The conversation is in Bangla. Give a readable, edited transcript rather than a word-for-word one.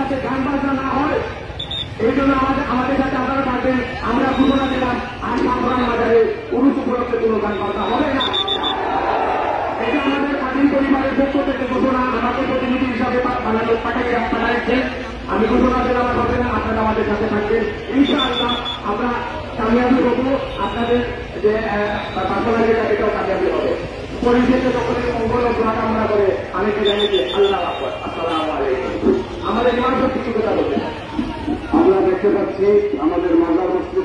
যাতে গান বাজনা না হয়, এই জন্য আমাদের কাছে আপনারা থাকবেন। আমরা ঘোষণা দিলাম আর সাধারণ বাজারে পুরুষ উপলক্ষে কোনো গান বাজনা হবে না। এটা আমাদের স্বাধীন পরিবারের পক্ষ থেকে ঘোষণা, আমাকে প্রতিনিধি হিসাবে পাঠাচ্ছেন। আমি ঘোষণা দিলাম হবে না, আপনারা আমাদের সাথে থাকবেন। ইনশাআল্লাহ আমরা কামিয়াবি হব, আপনাদের যে বাসনা যেটা এটাও কামিয়াবি হবে। পরিবেশে সকলের মঙ্গল ও দোয়া কামনা করে আমি বিদায় নিচ্ছি। আল্লাহ হাফেজ। আসসালামু আলাইকুম। আমাদের ইমাম সাহেব কিছু কথা বলবেন। আমরা দেখতে পাচ্ছি আমাদের মাজার মসজিদ